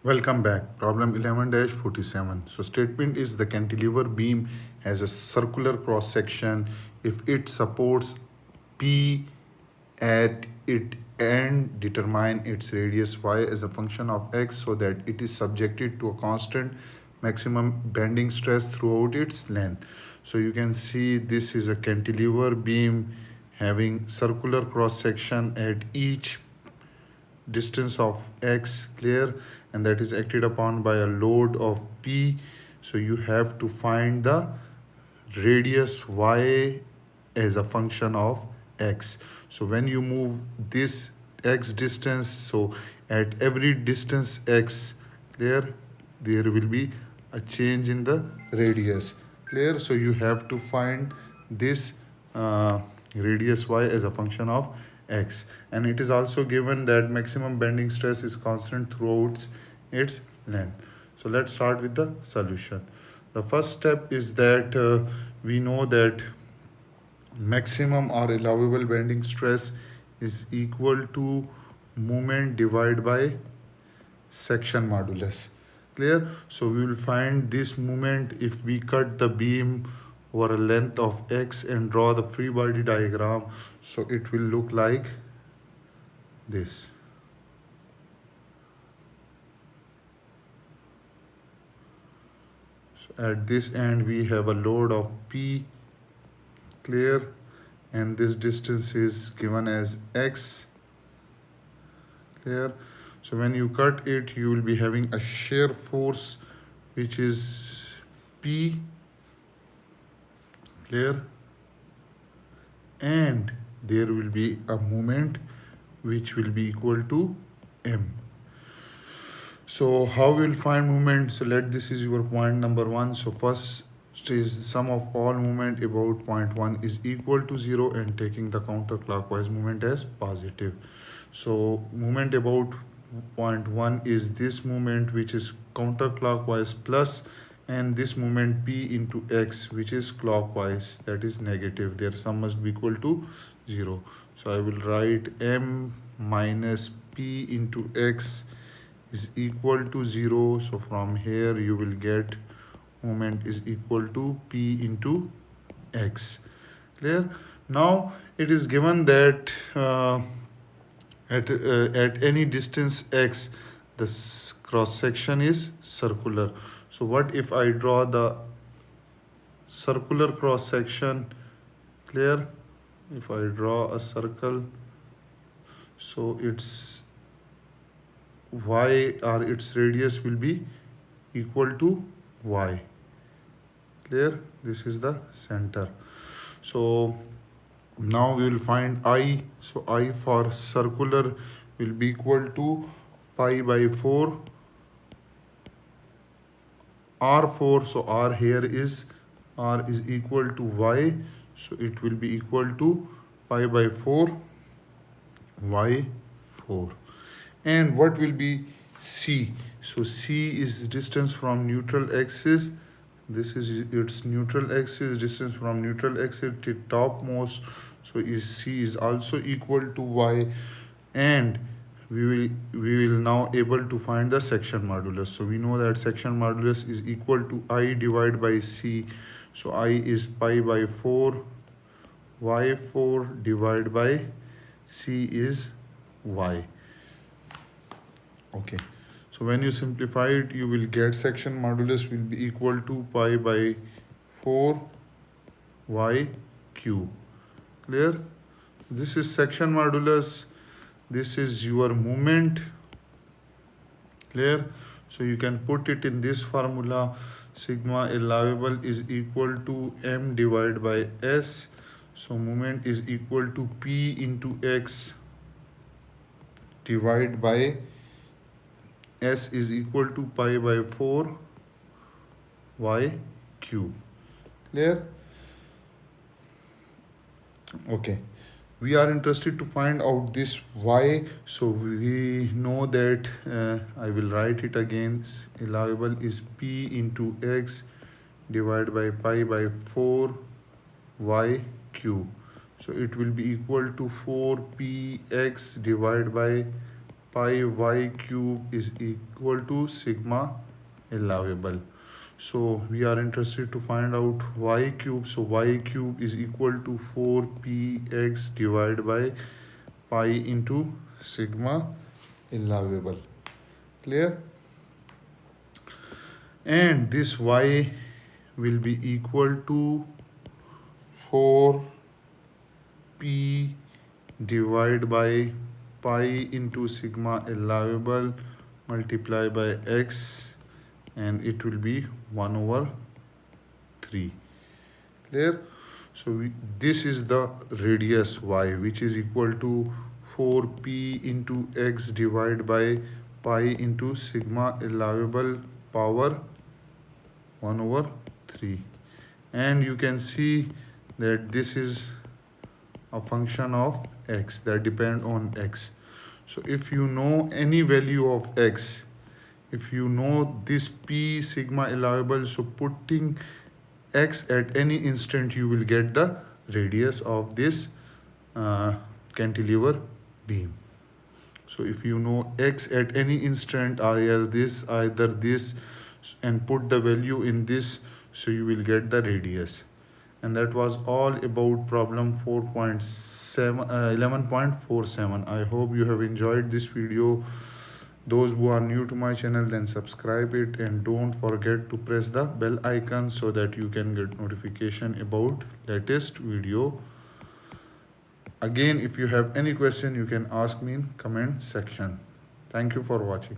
Welcome back. Problem 11-47. So statement is the cantilever beam has a circular cross section if it supports P at its end, determine its radius y as a function of x so that it is subjected to a constant maximum bending stress throughout its length. So you can see this is a cantilever beam having circular cross section at each distance of x, clear, and that is acted upon by a load of p. So you have to find the radius y as a function of x. So when you move this x distance, so at every distance x, clear, there will be a change in the radius, clear. So you have to find this radius y as a function of x, and it is also given that maximum bending stress is constant throughout its length. So let's start with the solution. The first step is that we know that maximum or allowable bending stress is equal to moment divided by section modulus, clear. So we will find this moment if we cut the beam over a length of x and draw the free body diagram. So it will look like this. So at this end we have a load of p, clear, and this distance is given as x, clear. So when you cut it, you will be having a shear force which is p, clear, and there will be a moment which will be equal to m. So how we will find moment? So let this is your point number one. So first is sum of all moment about point 1 is equal to 0 and taking the counterclockwise moment as positive. So moment about point 1 is this moment which is counterclockwise plus, and this moment p into x which is clockwise, that is negative. Their sum must be equal to 0. So I will write m minus p into x is equal to 0. So from here you will get moment is equal to p into x, clear. Now it is given that at any distance x the cross section is circular. So what if I draw the circular cross section, clear? If I draw a circle, so its y or its radius will be equal to y, clear. This is the center. So now we will find I. So I for circular will be equal to pi by 4 r4. So r here is r is equal to y, so it will be equal to pi by 4 y4. And what will be c? So c is distance from neutral axis. This is its neutral axis, distance from neutral axis to topmost. So is c is also equal to y, and we will now able to find the section modulus. So we know that section modulus is equal to I divided by c. So I is pi by 4 y4 divided by c is y. Okay, so when you simplify it, you will get section modulus will be equal to pi by 4 y cube, clear. This is section modulus, this is your moment, clear. So you can put it in this formula, sigma allowable is equal to m divided by s. So moment is equal to p into x divided by s is equal to pi by 4 y cube, clear. Okay, we are interested to find out this y. So we know that I will write it again. Allowable is p into x divided by pi by 4 y cube. So it will be equal to 4px divided by pi y cube is equal to sigma allowable. So we are interested to find out y cube. So y cube is equal to 4px divided by pi into sigma allowable. Clear? And this y will be equal to 4p divided by pi into sigma allowable multiplied by x, and it will be 1 over 3. Clear? So this is the radius y, which is equal to 4p into x divided by pi into sigma allowable power 1 over 3. And you can see that this is a function of x, that depend on x. So if you know any value of x, if you know this p sigma allowable, so putting x at any instant, you will get the radius of this cantilever beam. So if you know x at any instant, either this and put the value in this, so you will get the radius. And that was all about problem 11.47. I hope you have enjoyed this video. Those who are new to my channel, then subscribe it, and don't forget to press the bell icon so that you can get notification about latest video. Again, if you have any question, you can ask me in comment section. Thank you for watching.